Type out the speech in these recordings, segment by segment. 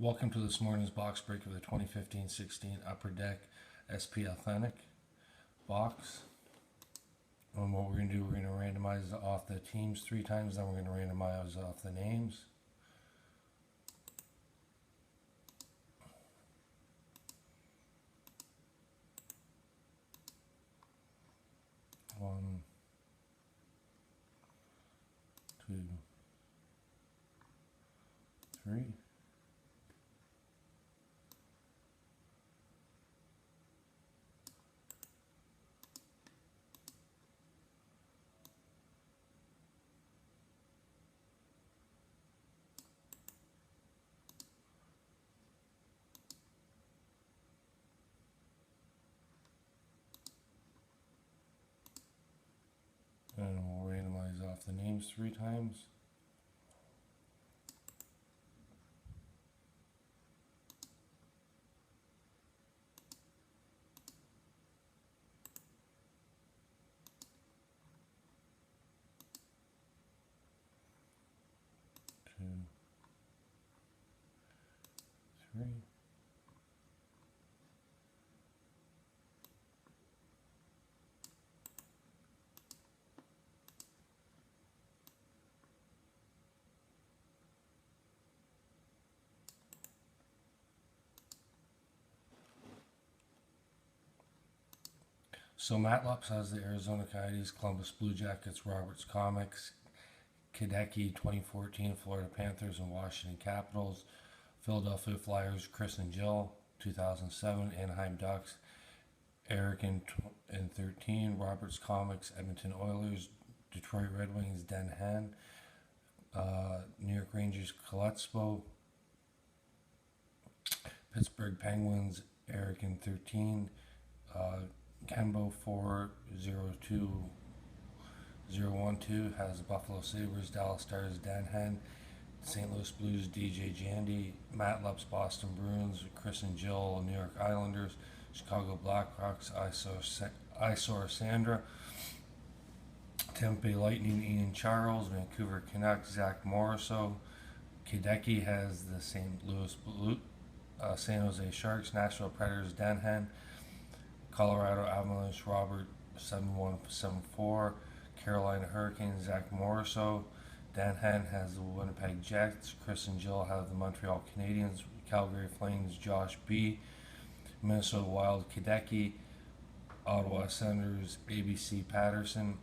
Welcome to this morning's box break of the 2015-16 Upper Deck SP Authentic box. And what we're going to do, we're going to randomize off the teams 3 times, then we're going to randomize off the names. One, two, three. And we'll randomize off the names 3 times. Two, three. So Matt Lupps has the Arizona Coyotes, Columbus Blue Jackets, Roberts Comics, Hideki 2014, Florida Panthers, and Washington Capitals, Philadelphia Flyers, Chris and Jill 2007, Anaheim Ducks, Eric in 13, Roberts Comics, Edmonton Oilers, Detroit Red Wings, Den Han, New York Rangers, Koletzbo, Pittsburgh Penguins, Eric in 13, Kembo 402012 has Buffalo Sabres, Dallas Stars, Dan Hen, St. Louis Blues, DJ Jandy, Matt Lupps, Boston Bruins, Chris and Jill, New York Islanders, Chicago Blackhawks, Isor Sandra, Tampa Bay Lightning, Ian Charles, Vancouver Canucks, Zach Morriso, Hideki has the St. Louis Blue, San Jose Sharks, Nashville Predators, Dan Hen, Colorado Avalanche, Robert 7174, Carolina Hurricanes, Zach Morriso, Dan Hen has the Winnipeg Jets, Chris and Jill have the Montreal Canadiens, Calgary Flames, Josh B, Minnesota Wild, Hideki, Ottawa Senators, ABC Patterson,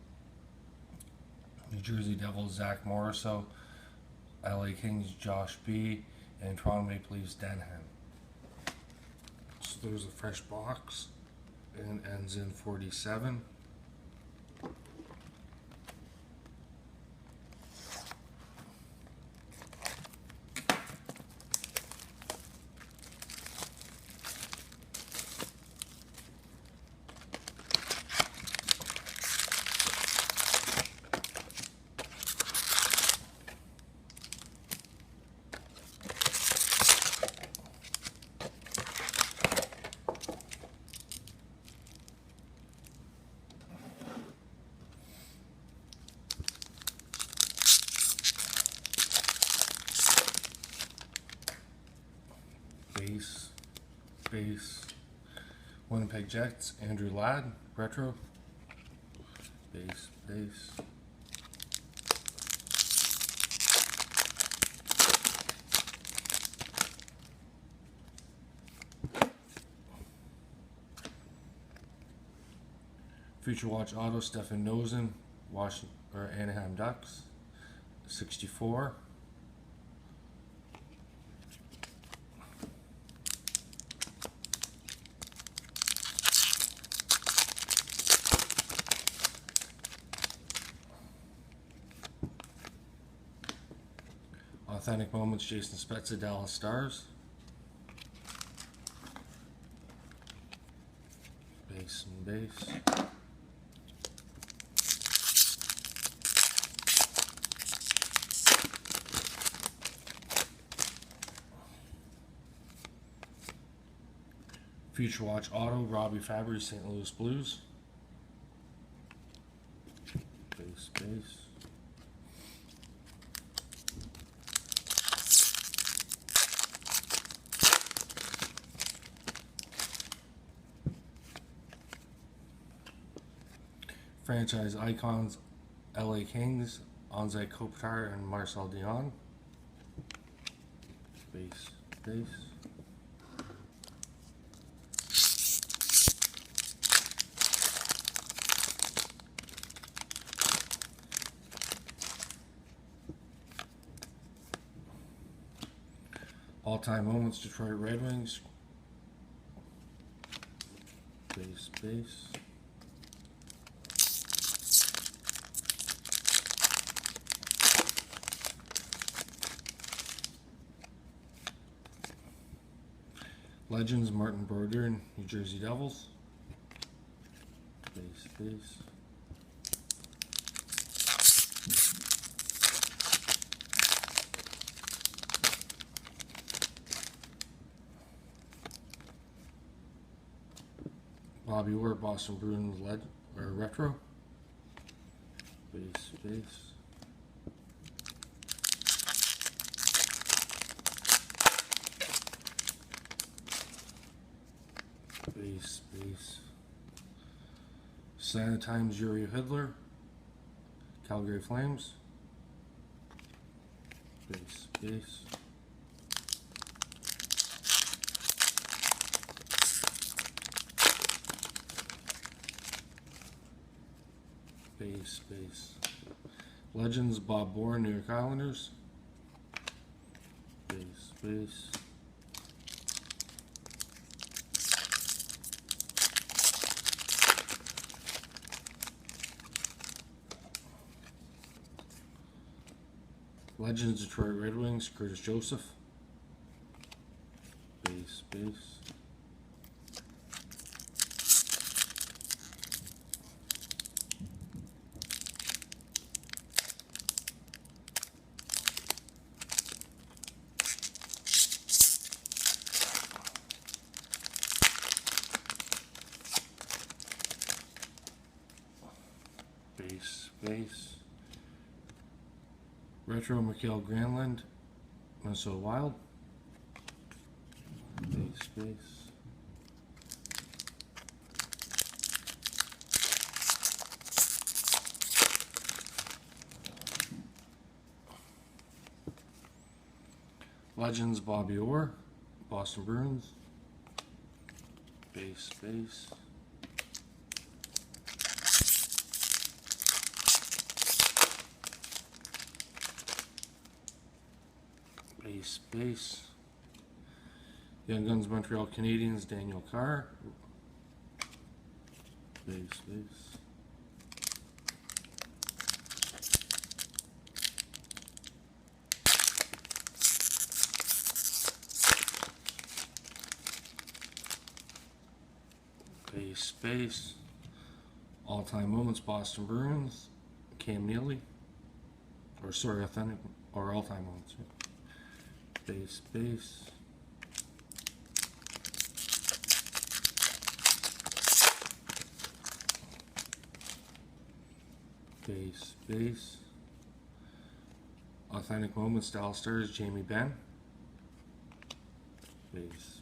New Jersey Devils, Zach Morriso, LA Kings, Josh B, and Toronto Maple Leafs, Dan Hen. So there's a fresh box. And ends in 47. Base, Winnipeg Jets, Andrew Ladd, retro, base. Future Watch Auto, Stefan Noesen, Anaheim Ducks, 64. Authentic Moments, Jason Spezza, Dallas Stars. Base and base. Future Watch Auto, Robbie Fabry, St. Louis Blues. Base. franchise icons LA Kings, Anze Kopitar and Marcel Dion. Base. All-time moments, Detroit Red Wings. Base. Legends, Martin Brodeur, New Jersey Devils. Base. Bobby Orr, Boston Bruins retro. Base. Santa Times, Yuri Hidler, Calgary Flames. Base. Base. Legends, Bob Bourne, New York Islanders. Base. Legends, Detroit Red Wings, Curtis Joseph. Base. Base. Retro, Mikael Granlund, Minnesota Wild. Base. Legends, Bobby Orr, Boston Bruins. Base. Young Guns, Montreal Canadiens, Daniel Carr. Base. All-time moments, Boston Bruins, Cam Neely. Authentic or all-time moments. Base. Authentic moments, Dallas Stars, Jamie Benn. Base.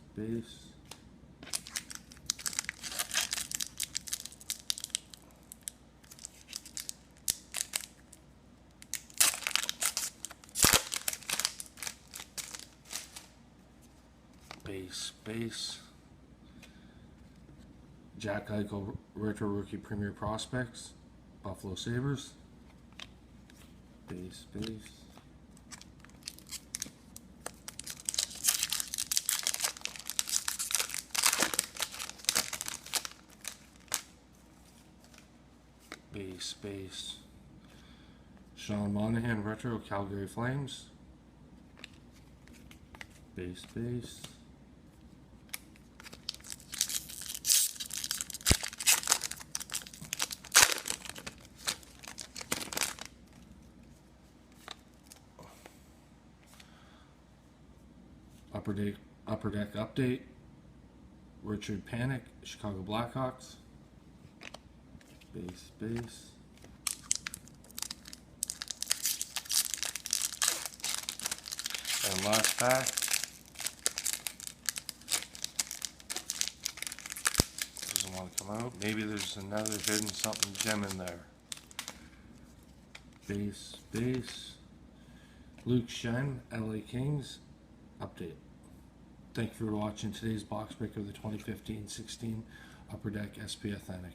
Jack Eichel, Retro Rookie Premier Prospects, Buffalo Sabres. Base. Sean Monahan, Retro, Calgary Flames. Base. Upper Deck Update, Richard Panik, Chicago Blackhawks. Base. And last pack, doesn't want to come out. Maybe there's another hidden something gem in there. Base. Luke Shen, LA Kings. Update. Thank you for watching today's box break of the 2015-16 Upper Deck SP Authentic.